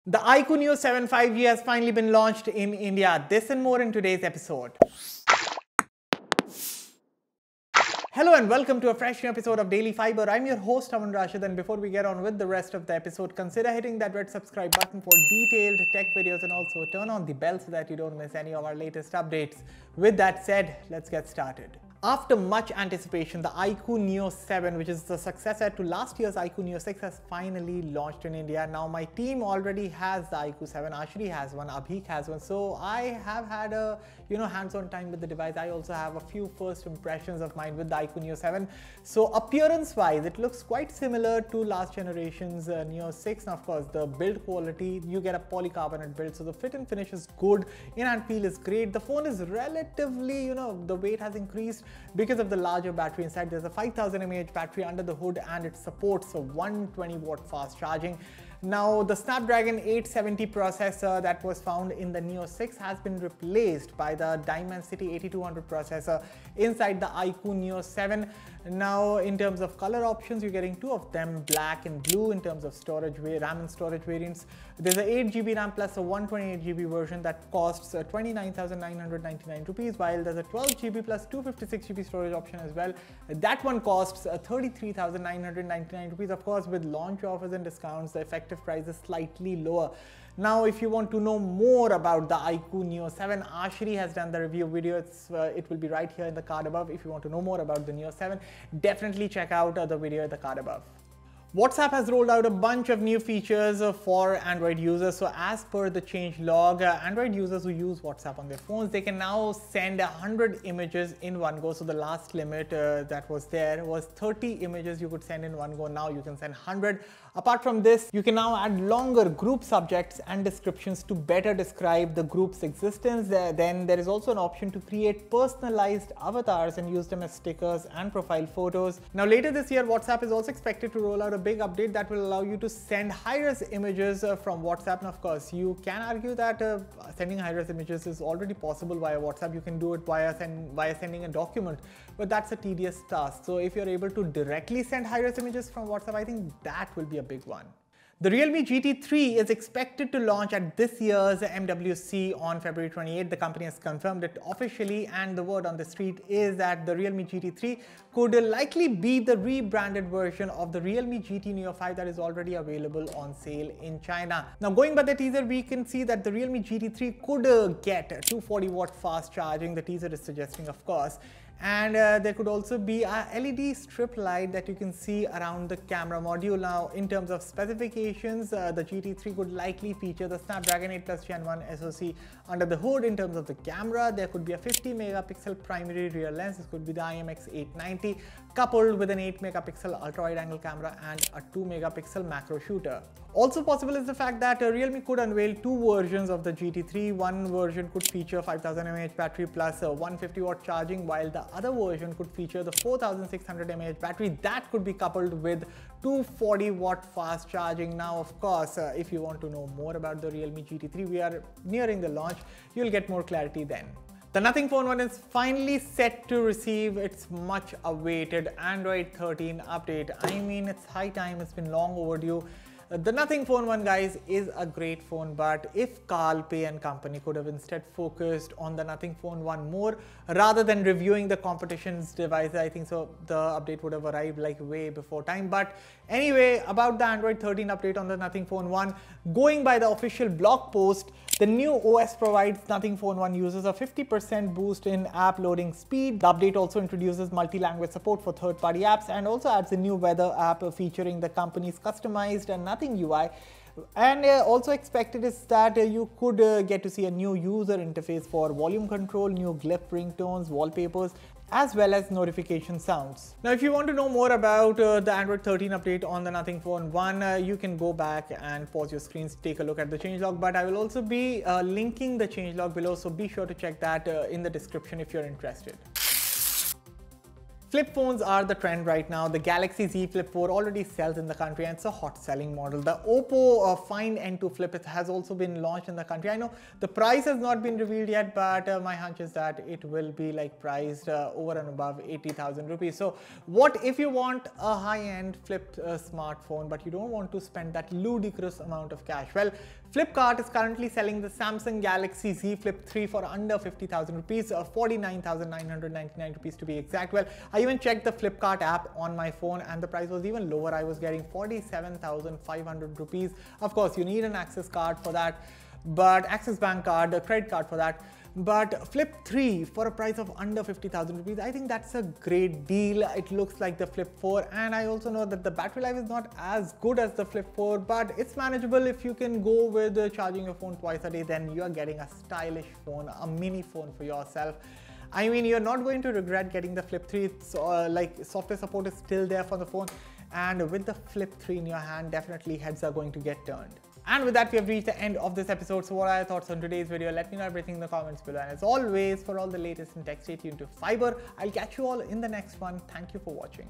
The iQOO Neo 7 5G has finally been launched in India. This and more in today's episode. Hello and welcome to a fresh new episode of Daily Fiber. I'm your host Aman Rashid, and before we get on with the rest of the episode, consider hitting that red subscribe button for detailed tech videos and also turn on the bell so that you don't miss any of our latest updates. With that said, let's get started. After much anticipation, the iQOO Neo 7, which is the successor to last year's iQOO Neo 6, has finally launched in India. Now my team already has the iQOO 7, Ashri has one, Abhik has one, so I have had a hands-on time with the device. I also have a few first impressions of mine with the iQOO Neo 7. So appearance-wise, it looks quite similar to last generation's Neo 6. Now of course, the build quality, you get a polycarbonate build, so the fit and finish is good, in-hand feel is great. The phone is relatively, the weight has increased because of the larger battery inside. There's a 5000 mAh battery under the hood and it supports a 120 watt fast charging. Now the Snapdragon 870 processor that was found in the Neo 6 has been replaced by the Dimensity 8200 processor inside the iQOO Neo 7. Now in terms of color options, you're getting two of them, black and blue. In terms of storage, RAM and storage variants, there's a 8GB RAM plus a 128GB version that costs 29,999 rupees, while there's a 12GB plus 256GB storage option as well. That one costs 33,999 rupees. Of course, with launch offers and discounts, the effective price is slightly lower. Now, if you want to know more about the iQOO Neo 7, Ashri has done the review video. It will be right here in the card above. If you want to know more about the Neo 7, definitely check out the video in the card above. WhatsApp has rolled out a bunch of new features for Android users. So as per the changelog, Android users who use WhatsApp on their phones, they can now send 100 images in one go. So the last limit that was there was 30 images you could send in one go. Now you can send 100. Apart from this, you can now add longer group subjects and descriptions to better describe the group's existence. Then there is also an option to create personalized avatars and use them as stickers and profile photos. Now later this year, WhatsApp is also expected to roll out a big update that will allow you to send high-res images from WhatsApp. And of course, you can argue that sending high-res images is already possible via WhatsApp. You can do it via sending a document, but that's a tedious task. So if you're able to directly send high-res images from WhatsApp, I think that will be a big one. The Realme GT 3 is expected to launch at this year's MWC on February 28th. The company has confirmed it officially, and the word on the street is that the Realme GT 3 could likely be the rebranded version of the Realme GT Neo 5 that is already available on sale in China. Now, going by the teaser, we can see that the Realme GT 3 could get 240 watt fast charging. The teaser is suggesting, of course. And there could also be a LED strip light that you can see around the camera module. Now, in terms of specifications, the GT3 could likely feature the Snapdragon 8 Plus Gen 1 SoC under the hood. In terms of the camera, there could be a 50 megapixel primary rear lens. This could be the IMX890, coupled with an 8 megapixel ultra-wide angle camera and a 2 megapixel macro shooter. Also possible is the fact that Realme could unveil two versions of the GT3. One version could feature 5000 mAh battery plus 150 watt charging, while the other version could feature the 4600 mAh battery that could be coupled with 240 watt fast charging. Now, of course, if you want to know more about the Realme GT3, we are nearing the launch. You'll get more clarity then. The Nothing Phone 1 is finally set to receive its much awaited Android 13 update. I mean, it's high time, it's been long overdue. The Nothing Phone 1, guys, is a great phone, but if Carl Pei and company could have instead focused on the Nothing Phone 1 more rather than reviewing the competition's devices, I think so the update would have arrived like way before time. But anyway, about the Android 13 update on the Nothing Phone 1, going by the official blog post, the new OS provides Nothing Phone 1 users a 50% boost in app loading speed. The update also introduces multi-language support for third-party apps and also adds a new weather app featuring the company's customized and Nothing UI. And also expected is that you could get to see a new user interface for volume control, new glyph ringtones, wallpapers, as well as notification sounds. Now, if you want to know more about the Android 13 update on the Nothing Phone 1, you can go back and pause your screens, take a look at the changelog, but I will also be linking the changelog below, so be sure to check that in the description if you're interested. Flip phones are the trend right now. The Galaxy Z Flip 4 already sells in the country and it's a hot selling model. The Oppo Find N2 Flip has also been launched in the country. I know the price has not been revealed yet, but my hunch is that it will be like priced over and above 80,000 rupees. So what if you want a high-end flipped smartphone, but you don't want to spend that ludicrous amount of cash? Well, Flipkart is currently selling the Samsung Galaxy Z Flip 3 for under 50,000 rupees, 49,999 rupees to be exact. Well, I even checked the Flipkart app on my phone and the price was even lower. I was getting 47,500 rupees. Of course, you need an Access card for that, but Axis Bank card, a credit card for that. But Flip 3 for a price of under 50,000 rupees, I think that's a great deal. It looks like the Flip 4, and I also know that the battery life is not as good as the Flip 4, but it's manageable. If you can go with charging your phone twice a day, then you are getting a stylish phone, a mini phone for yourself. I mean, you're not going to regret getting the Flip 3. It's like software support is still there for the phone, and with the Flip 3 in your hand, definitely heads are going to get turned. And with that, we have reached the end of this episode. So what are your thoughts on today's video? Let me know everything in the comments below. And as always, for all the latest in tech, stay tuned to Fiiber. I'll catch you all in the next one. Thank you for watching.